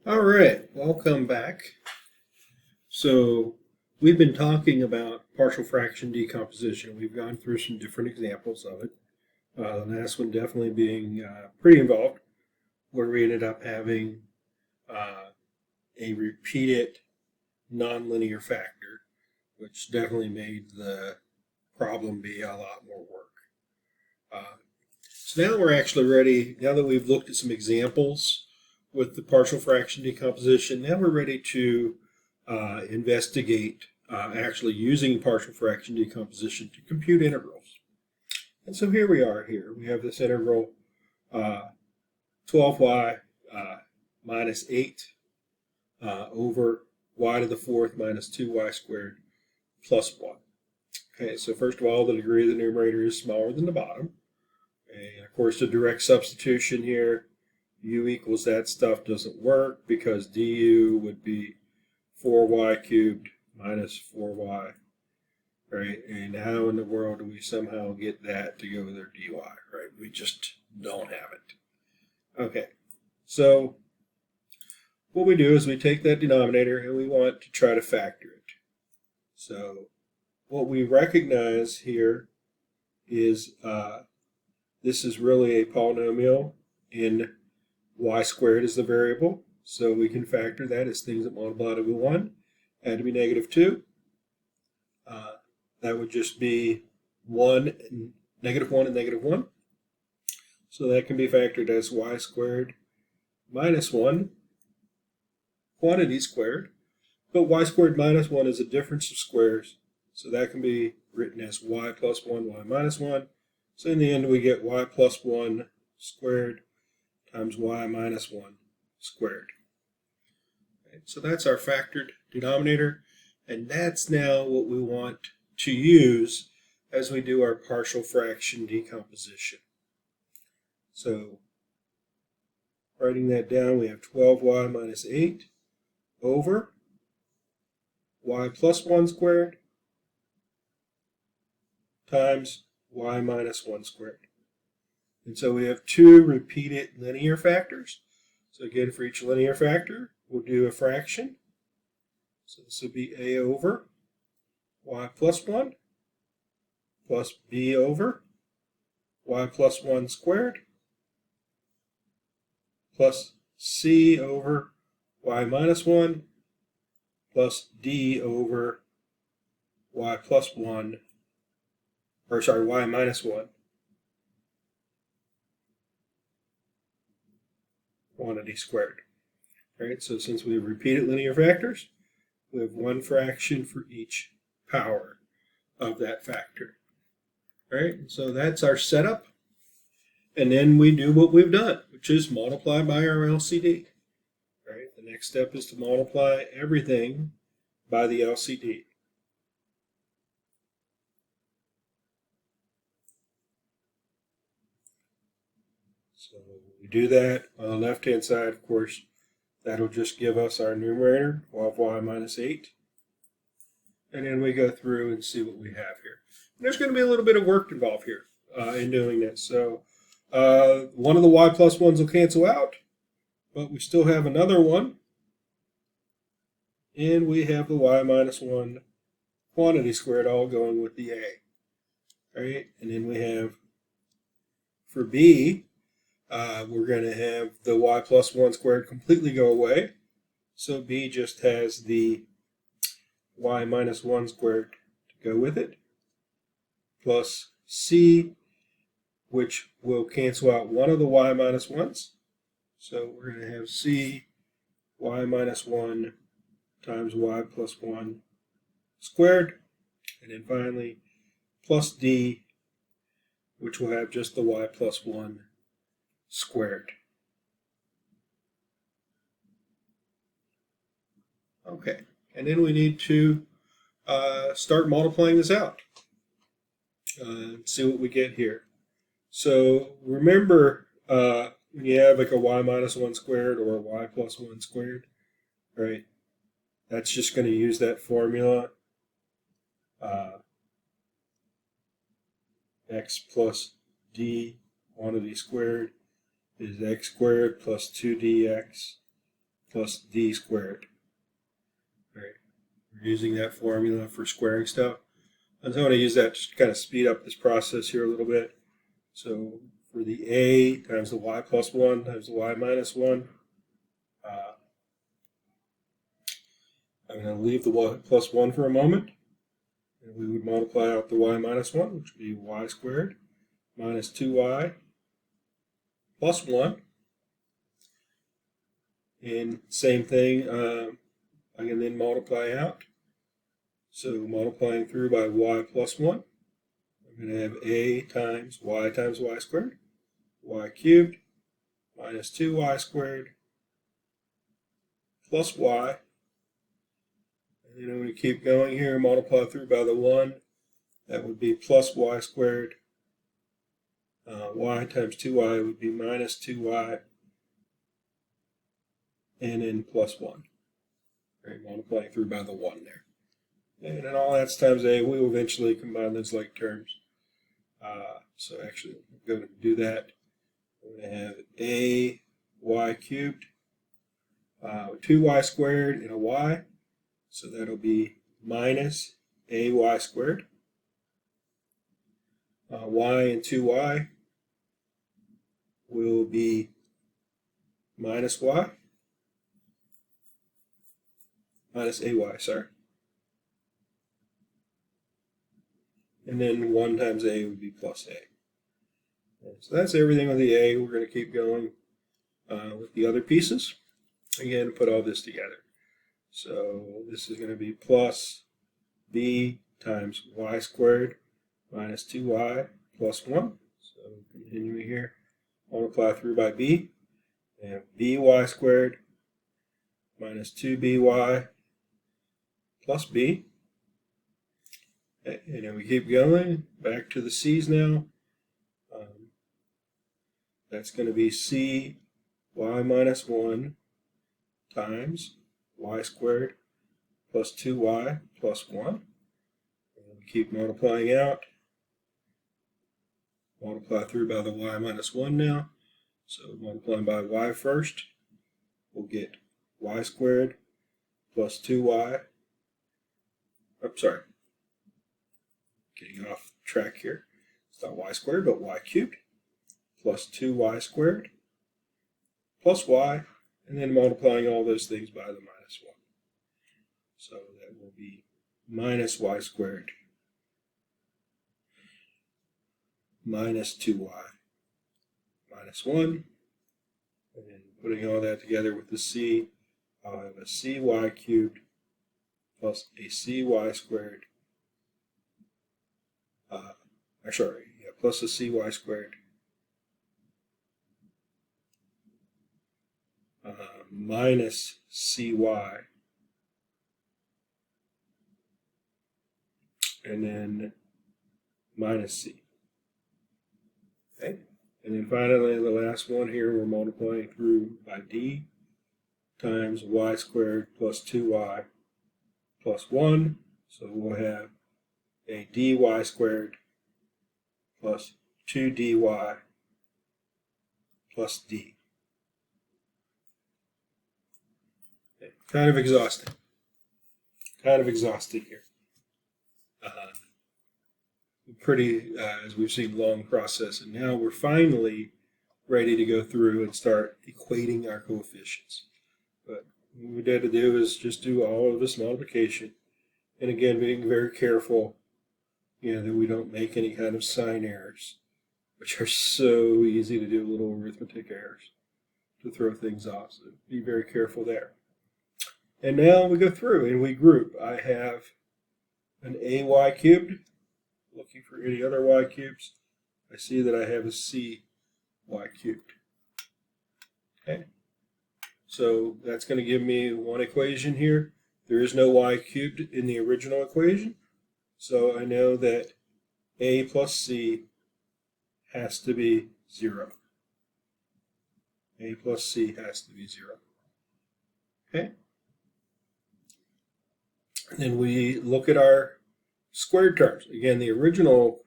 All right, welcome back. So, we've been talking about partial fraction decomposition. We've gone through some different examples of it. The last one definitely being pretty involved, where we ended up having uh, a repeated nonlinear factor, which definitely made the problem be a lot more work. So now we're actually ready, now that we've looked at some examples with the partial fraction decomposition, now we're ready to investigate actually using partial fraction decomposition to compute integrals. And so here we are here. We have this integral 12y minus 8 over y to the fourth minus 2y squared plus 1. Okay, so first of all, the degree of the numerator is smaller than the bottom. And of course, the direct substitution here, u equals that stuff doesn't work because du would be 4y cubed minus 4y, right? And how in the world do we somehow get that to go with our dy, right? We just don't have it. Okay, so what we do is we take that denominator and we want to try to factor it. So what we recognize here is this is really a polynomial in y squared is the variable. So we can factor that as things that multiply to be 1, add to be negative 2. That would just be 1 and negative 1 and negative 1. So that can be factored as y squared minus 1 quantity squared. But y squared minus 1 is a difference of squares. So that can be written as y plus 1, y minus 1. So in the end, we get y plus 1 squared times y minus 1 squared. Okay, so that's our factored denominator, and that's now what we want to use as we do our partial fraction decomposition. So writing that down, we have 12y minus 8 over y plus 1 squared times y minus 1 squared. And so we have two repeated linear factors. So again, for each linear factor, we'll do a fraction. So this would be a over y plus 1 plus b over y plus 1 squared plus c over y minus 1 plus d over y plus 1, or sorry, y minus 1 quantity squared. All right, so since we have repeated linear factors, we have one fraction for each power of that factor. All right, so that's our setup. And then we do what we've done, which is multiply by our LCD. All right, the next step is to multiply everything by the LCD. So we do that on the left-hand side, of course, that'll just give us our numerator, 12y minus 8. And then we go through and see what we have here. And there's going to be a little bit of work involved here in doing this. So one of the y plus 1s will cancel out, but we still have another one. And we have the y minus 1 quantity squared all going with the a. All right, and then we have, for b, we're going to have the y plus 1 squared completely go away. So b just has the y minus 1 squared to go with it, plus c, which will cancel out one of the y minus 1s. So we're going to have c y minus 1 times y plus 1 squared. And then finally, plus d, which will have just the y plus 1 squared. Okay, and then we need to start multiplying this out. See what we get here. So remember, when you have like a y minus 1 squared or a y plus 1 squared, right? That's just going to use that formula. X plus d quantity squared is x squared plus 2dx plus d squared. All right. We're using that formula for squaring stuff. I'm going to use that to kind of speed up this process here a little bit. So for the a times the y plus 1 times the y minus 1, I'm going to leave the y plus 1 for a moment. And we would multiply out the y minus 1, which would be y squared minus 2y plus 1. And same thing, I can then multiply out. So multiplying through by y plus 1, I'm going to have a times y squared, y cubed minus 2y squared plus y. And then I'm going to keep going here, multiply through by the 1. That would be plus y squared. Y times 2y would be minus 2y. And then plus 1. Right, multiplying through by the 1 there. And then all that's times a. We will eventually combine those like terms. So actually, I'm going to do that. We're going to have a y cubed, 2y squared, and a y. So that'll be minus ay squared. Y and 2y will be minus y. Minus ay, sorry. And then 1 times a would be plus a. So that's everything with the a. We're going to keep going with the other pieces. Again, put all this together. So this is going to be plus b times y squared minus 2y plus 1. So continuing here, multiply through by b. And by squared minus 2by plus b. And then we keep going back to the c's now. That's going to be c y minus 1 times y squared plus 2y plus 1. And we keep multiplying out. Multiply through by the y minus 1 now. So multiplying by y first, we'll get y squared plus 2y. I'm sorry. Getting off track here. It's not y squared, but y cubed plus 2y squared plus y, and then multiplying all those things by the minus 1. So that will be minus y squared minus 2y minus 1. And then putting all that together with the c, I'll have a cy cubed plus a cy squared. Plus a cy squared minus cy, and then minus c. Okay, and then finally the last one here, we're multiplying through by d times y squared plus 2y plus 1. So we'll have a dy squared plus 2dy plus d. Okay. Kind of exhausting. Here. Pretty, as we've seen, long process, and now we're finally ready to go through and start equating our coefficients. But what we had to do is just do all of this multiplication, and again, being very careful, that we don't make any kind of sign errors, which are so easy to do, little arithmetic errors, to throw things off. So be very careful there. And now we go through and we group. I have an ay cubed. Looking for any other y cubes. I see that I have a cy cubed. Okay. So that's going to give me one equation here. There is no y cubed in the original equation. So I know that a plus c has to be 0. A plus c has to be 0. Okay? And then we look at our squared terms. Again, the original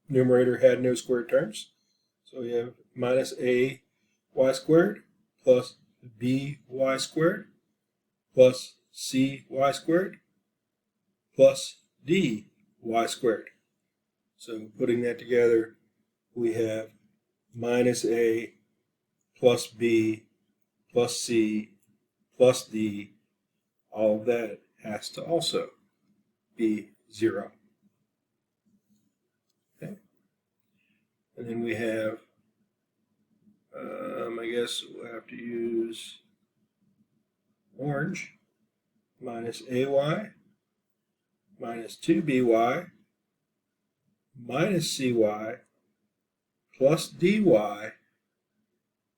numerator had no squared terms. So we have minus a y squared plus by squared plus cy squared plus dy squared. So putting that together, we have minus a plus b plus c plus d. All of that has to also be 0. Okay. And then we have, I guess we'll have to use orange, minus ay minus 2by minus cy plus dy.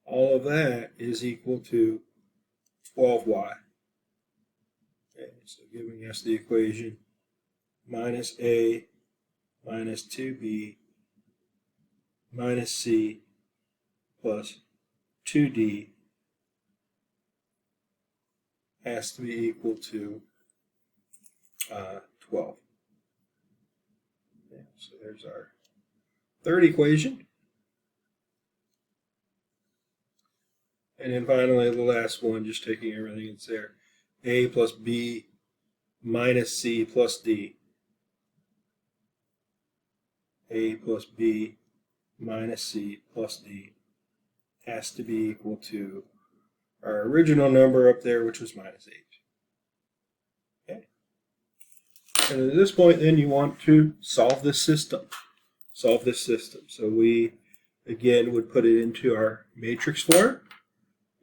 All of that is equal to 12y. Okay, so giving us the equation minus a minus 2b minus c plus 2d has to be equal to 12. Okay, so there's our third equation. And then finally, the last one, just taking everything that's there. A plus b minus c plus d. A plus b minus c plus d has to be equal to our original number up there, which was minus 8. Okay. And at this point, then, you want to solve this system. So we, again, would put it into our matrix form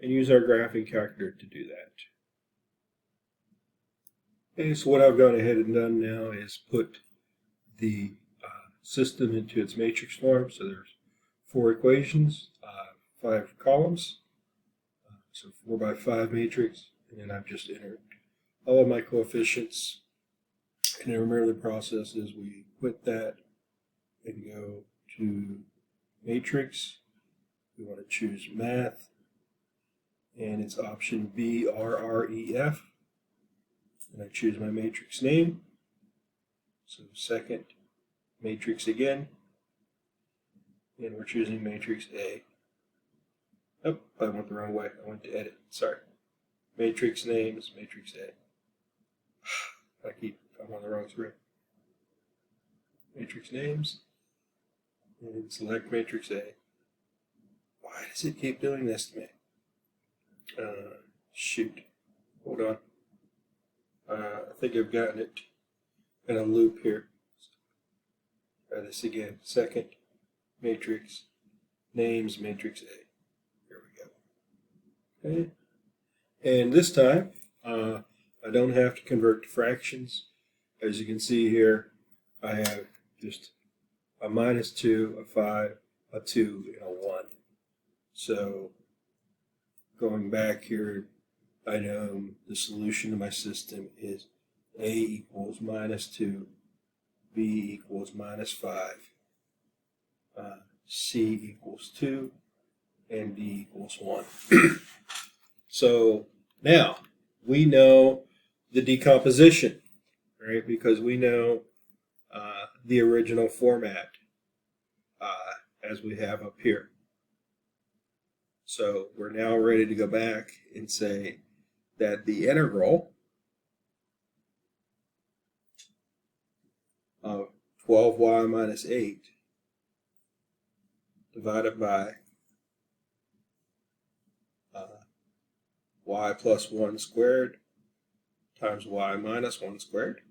and use our graphing calculator to do that. Okay, so what I've gone ahead and done now is put the system into its matrix form. So there's 4 equations, 5 columns, so 4 by 5 matrix, and then I've just entered all of my coefficients. And then remember, the process is we quit that and go to matrix. We want to choose math, and it's option BRREF, and I choose my matrix name. So second matrix again, and we're choosing matrix A. Oh, I went the wrong way. I went to edit. Sorry. Matrix name is matrix A. I'm on the wrong screen. Matrix names, and select matrix A. Why does it keep doing this to me? Shoot. Hold on. I think I've gotten it in a loop here. Try this again. Second matrix names matrix A. Here we go. Okay. And this time, I don't have to convert to fractions. As you can see here, I have just a minus 2, a 5, a 2, and a 1. So going back here, I know the solution to my system is A equals minus 2, B equals minus 5, C equals 2, and D equals 1. So now we know the decomposition, right? Because we know the original format as we have up here. So we're now ready to go back and say that the integral of 12y minus 8 divided by y plus 1 squared times y minus 1 squared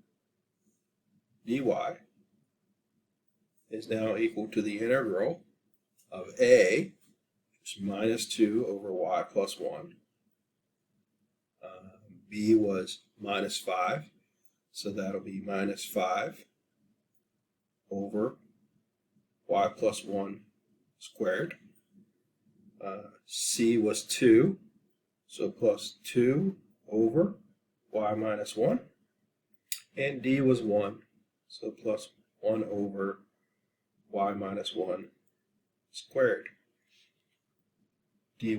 dy is now equal to the integral of a, which is minus 2 over y plus 1. B was minus 5, so that'll be minus 5 over y plus 1 squared. C was 2, so plus 2 over y minus 1. And D was 1, so plus 1 over y minus 1 squared dy.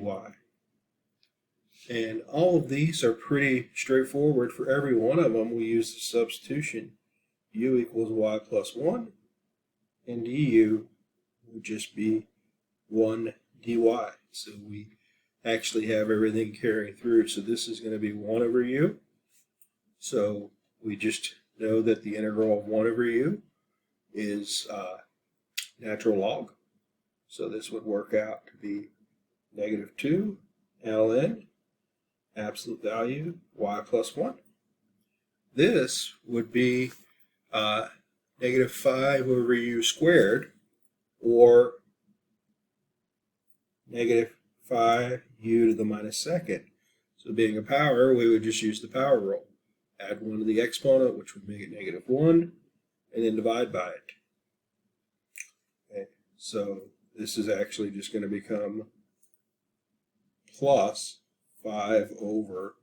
And all of these are pretty straightforward. For every one of them, we use the substitution u equals y plus 1, and du would just be 1 dy. So we actually have everything carrying through. So this is going to be 1 over u. So we just know that the integral of 1 over u is natural log. So this would work out to be -2 ln absolute value y plus 1. This would be -5 over u squared, or -5 u to the -2nd. So being a power, we would just use the power rule. Add 1 to the exponent, which would make it -1, and then divide by it. Okay, so this is actually just going to become plus 5 over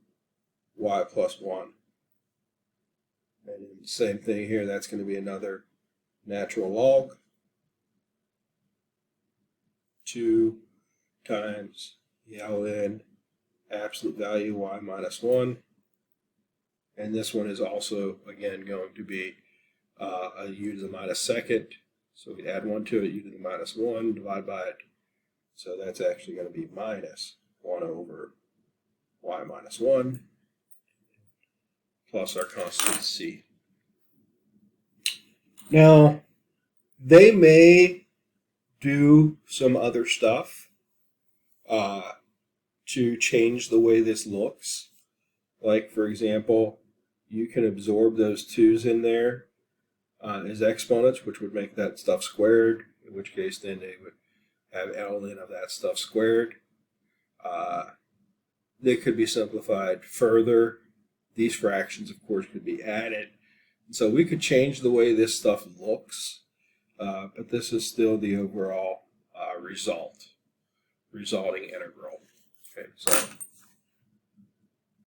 y plus 1. And then the same thing here, that's going to be another natural log. 2 times ln absolute value y minus 1. And this one is also, again, going to be a u to the -2nd. So we add 1 to it, u to the -1, divide by it. So that's actually going to be -1 over y minus 1 plus our constant c. Now, they may do some other stuff to change the way this looks. Like, for example, you can absorb those 2's in there as exponents, which would make that stuff squared, in which case then they would have ln of that stuff squared. They could be simplified further. These fractions, of course, could be added. So we could change the way this stuff looks, but this is still the overall resulting integral. Okay, so